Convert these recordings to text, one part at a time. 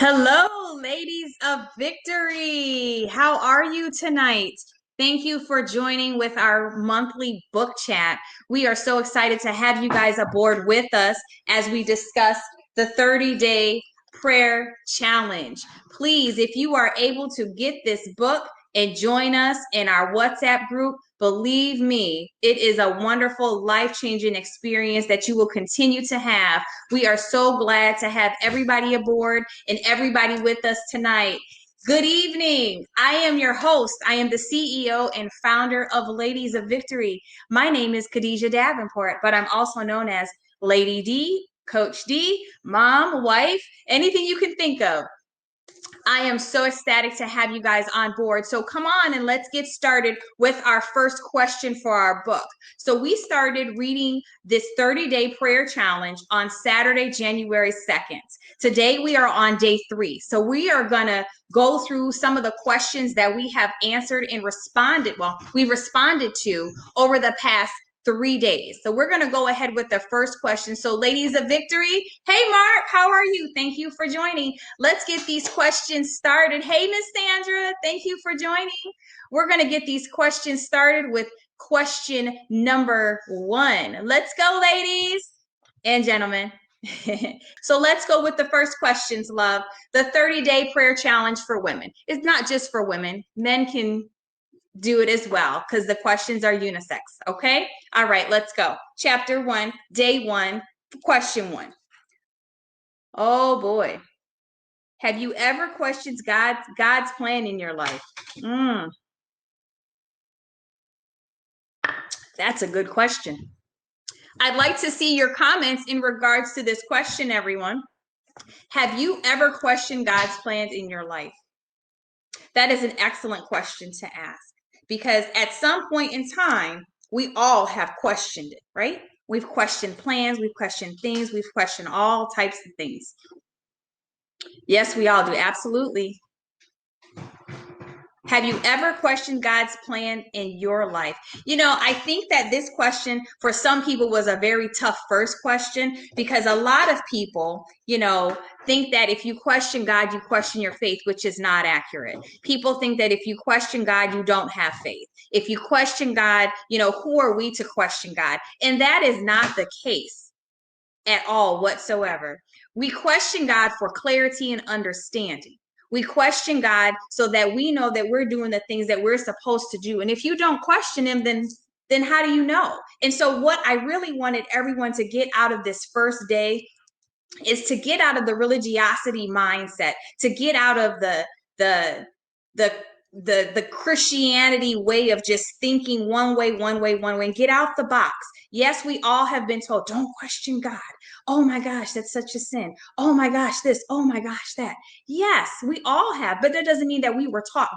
Hello, ladies of victory. How are you tonight? Thank you for joining with our monthly book chat. We are so excited to have you guys aboard with us as we discuss the 30-day prayer challenge. Please, if you are able to get this book and join us in our WhatsApp group, believe me, it is a wonderful, life-changing experience that you will continue to have. We are so glad to have everybody aboard and everybody with us tonight. Good evening. I am your host. I am the CEO and founder of Ladies of Victory. My name is Khadijah Davenport, but I'm also known as Lady D, Coach D, mom, wife, anything you can think of. I am so ecstatic to have you guys on board. So come on and let's get started with our first question for our book. So we started reading this 30-day prayer challenge on Saturday, January 2nd. Today we are on day 3. So we are going to go through some of the questions that we have answered and we responded to over the past 3 days. So we're going to go ahead with the first question. So ladies of victory, hey Mark, how are you? Thank you for joining. Let's get these questions started. Hey Miss Sandra, thank you for joining. We're going to get these questions started with question number 1. Let's go, ladies and gentlemen. So let's go with the first questions, love. The 30-day prayer challenge for women. It's not just for women. Men can do it as well because the questions are unisex. Okay. All right, let's go. Chapter 1, day 1, question 1. Oh boy. Have you ever questioned God's plan in your life? That's a good question. I'd like to see your comments in regards to this question, everyone. Have you ever questioned God's plans in your life? That is an excellent question to ask because at some point in time, we all have questioned it, right? We've questioned plans, we've questioned things, we've questioned all types of things. Yes, we all do. Absolutely. Have you ever questioned God's plan in your life? You know, I think that this question for some people was a very tough first question because a lot of people, think that if you question God, you question your faith, which is not accurate. People think that if you question God, you don't have faith. If you question God, who are we to question God? And that is not the case at all whatsoever. We question God for clarity and understanding. We question God so that we know that we're doing the things that we're supposed to do. And if you don't question him, then how do you know? And so what I really wanted everyone to get out of this first day is to get out of the religiosity mindset, to get out of the Christianity way of just thinking one way, and get out the box. Yes, we all have been told, don't question God. Oh my gosh, that's such a sin. Oh my gosh, this. Oh my gosh, that. Yes, we all have, but that doesn't mean that we were taught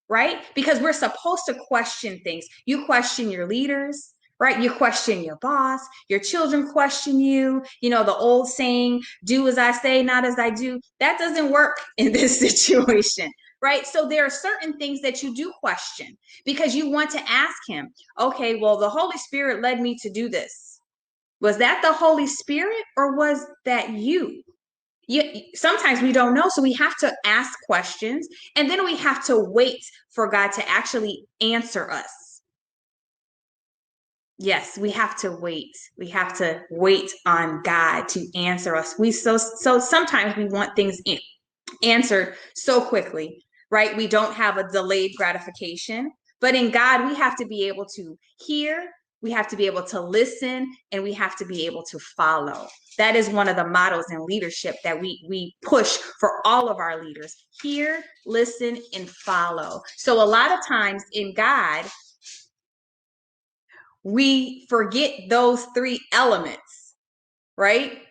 right? Because we're supposed to question things. You question your leaders, right? You question your boss, your children question you. The old saying, do as I say, not as I do. That doesn't work in this situation. Right? So there are certain things that you do question because you want to ask him, okay, well, the Holy Spirit led me to do this. Was that the Holy Spirit or was that you? Sometimes we don't know. So we have to ask questions and then we have to wait for God to actually answer us. Yes, we have to wait. We have to wait on God to answer us. So sometimes we want things answered so quickly, right? We don't have a delayed gratification. But in God, we have to be able to hear, we have to be able to listen, and we have to be able to follow. That is one of the models in leadership that we push for all of our leaders. Hear, listen, and follow. So a lot of times in God, we forget those 3 elements, right?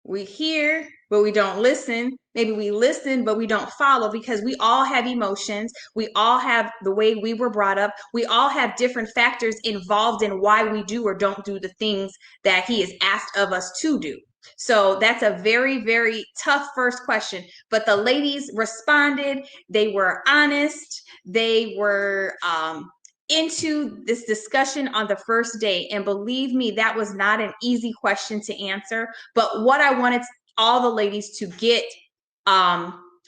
We hear, but we don't listen. Maybe we listen, but we don't follow because we all have emotions. We all have the way we were brought up. We all have different factors involved in why we do or don't do the things that he has asked of us to do. So that's a very, very tough first question. But the ladies responded. They were honest. They were into this discussion on the first day. And believe me, that was not an easy question to answer. But what I wanted all the ladies to get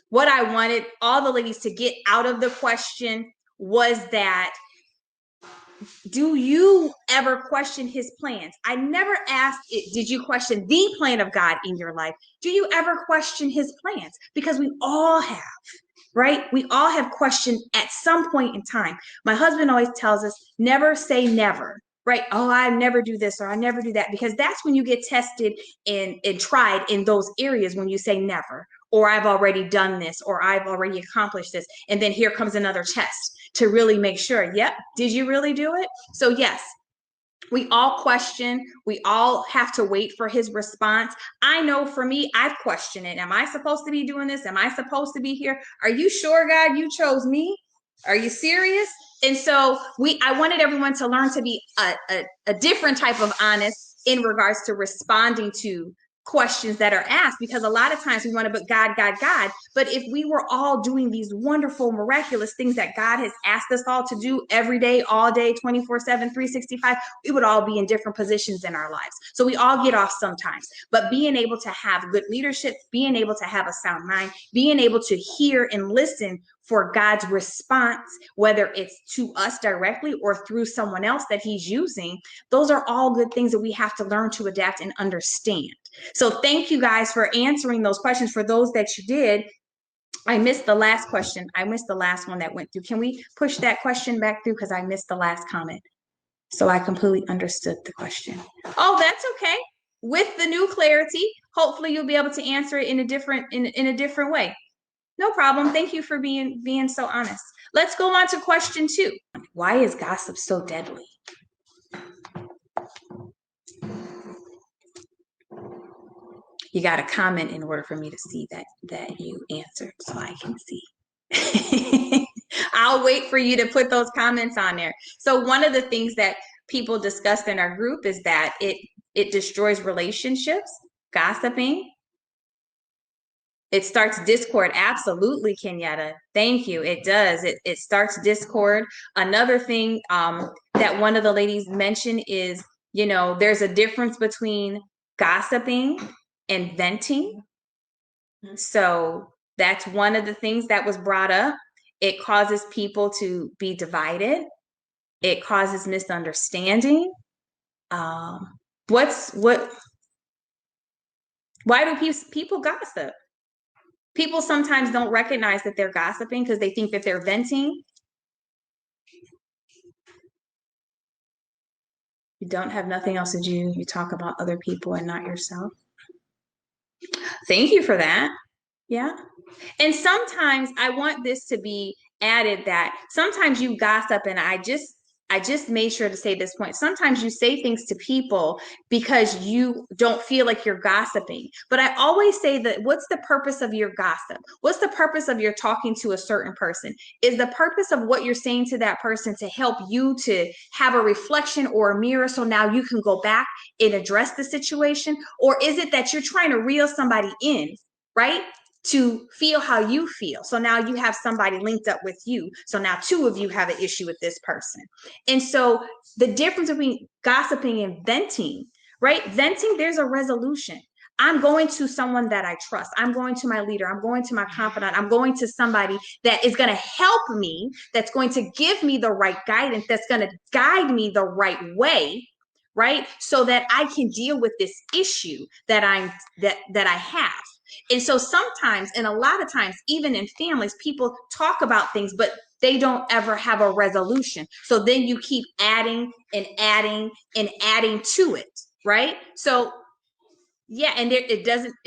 what I wanted all the ladies to get out of the question was that, do you ever question his plans? I never asked it, did you question the plan of God in your life? Do you ever question his plans? Because we all have, right? We all have questioned at some point in time. My husband always tells us, never say never, right? Oh, I never do this or I never do that, because that's when you get tested and tried in those areas when you say never, or I've already done this, or I've already accomplished this. And then here comes another test to really make sure, yep, did you really do it? So yes, we all question. We all have to wait for his response. I know for me, I've questioned it. Am I supposed to be doing this? Am I supposed to be here? Are you sure, God, you chose me? Are you serious? And so I wanted everyone to learn to be a different type of honest in regards to responding to questions that are asked, because a lot of times we want to put God, God, God. But if we were all doing these wonderful, miraculous things that God has asked us all to do every day, all day, 24/7, 365, we would all be in different positions in our lives. So we all get off sometimes. But being able to have good leadership, being able to have a sound mind, being able to hear and listen for God's response, whether it's to us directly or through someone else that he's using, those are all good things that we have to learn to adapt and understand. So thank you guys for answering those questions. For those that you did, I missed the last question. I missed the last one that went through. Can we push that question back through? Because I missed the last comment. So I completely understood the question. Oh, that's okay. With the new clarity, hopefully you'll be able to answer it in a different way. No problem. Thank you for being so honest. Let's go on to question 2. Why is gossip so deadly? You got to comment in order for me to see that you answered, so I can see. I'll wait for you to put those comments on there. So one of the things that people discussed in our group is that it destroys relationships, gossiping. It starts discord. Absolutely, Kenyatta. Thank you. It does. It starts discord. Another thing that one of the ladies mentioned is, there's a difference between gossiping and venting. So that's one of the things that was brought up. It causes people to be divided. It causes misunderstanding. Why do people gossip? People sometimes don't recognize that they're gossiping because they think that they're venting. You don't have nothing else to do. You talk about other people and not yourself. Thank you for that. Yeah. And sometimes I want this to be added that sometimes you gossip, and I just made sure to say this point. Sometimes you say things to people because you don't feel like you're gossiping. But I always say that, what's the purpose of your gossip? What's the purpose of your talking to a certain person? Is the purpose of what you're saying to that person to help you to have a reflection or a mirror so now you can go back and address the situation? Or is it that you're trying to reel somebody in, right, to feel how you feel? So now you have somebody linked up with you. So now 2 of you have an issue with this person. And so the difference between gossiping and venting, right? Venting, there's a resolution. I'm going to someone that I trust. I'm going to my leader. I'm going to my confidant. I'm going to somebody that is going to help me, that's going to give me the right guidance, that's going to guide me the right way, right? So that I can deal with this issue that I have. And so sometimes, and a lot of times, even in families, people talk about things, but they don't ever have a resolution. So then you keep adding and adding and adding to it, right? So yeah, and it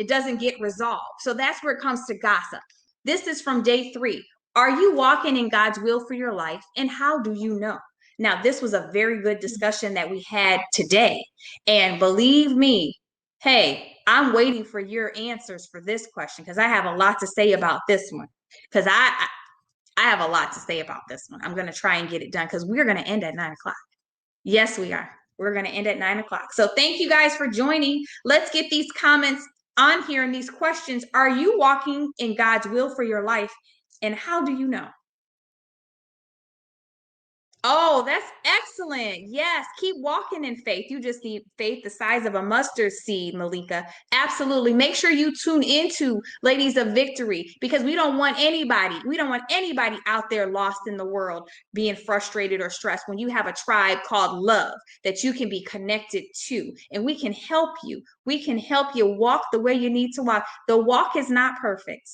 doesn't get resolved. So that's where it comes to gossip. This is from day 3. Are you walking in God's will for your life? And how do you know? Now, this was a very good discussion that we had today. And believe me, hey, I'm waiting for your answers for this question, because I have a lot to say about this one. Because I have a lot to say about this one. I'm going to try and get it done, because we're going to end at 9 o'clock. Yes, we are. We're going to end at 9 o'clock. So thank you guys for joining. Let's get these comments on here and these questions. Are you walking in God's will for your life? And how do you know? Oh, that's excellent. Yes, keep walking in faith. You just need faith the size of a mustard seed, Malika. Absolutely. Make sure you tune into Ladies of Victory because we don't want anybody out there lost in the world being frustrated or stressed when you have a tribe called love that you can be connected to and we can help you. We can help you walk the way you need to walk. The walk is not perfect.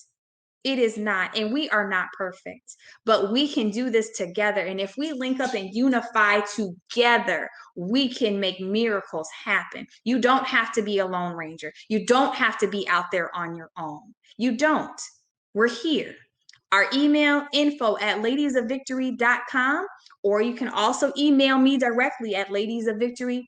It is not, and we are not perfect, but we can do this together. And if we link up and unify together, we can make miracles happen. You don't have to be a Lone Ranger. You don't have to be out there on your own. You don't. We're here. Our email info@ladiesofvictory.com, or you can also email me directly at ladiesofvictory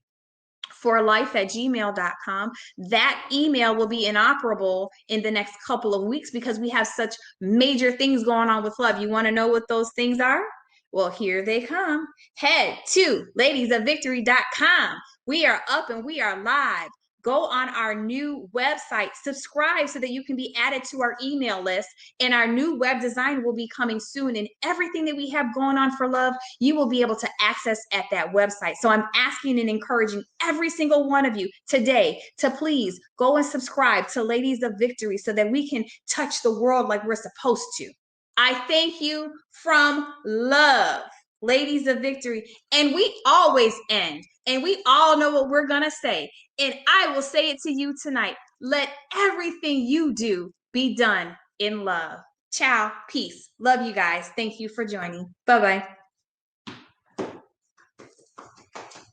forlife@gmail.com. That email will be inoperable in the next couple of weeks because we have such major things going on with love. You want to know what those things are? Well, here they come. Head to ladiesofvictory.com. We are up and we are live. Go on our new website, subscribe so that you can be added to our email list. And our new web design will be coming soon. And everything that we have going on for love, you will be able to access at that website. So I'm asking and encouraging every single one of you today to please go and subscribe to Ladies of Victory so that we can touch the world like we're supposed to. I thank you from love, Ladies of Victory. And we always end, and we all know what we're going to say. And I will say it to you tonight. Let everything you do be done in love. Ciao. Peace. Love you guys. Thank you for joining. Bye-bye.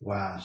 Wow.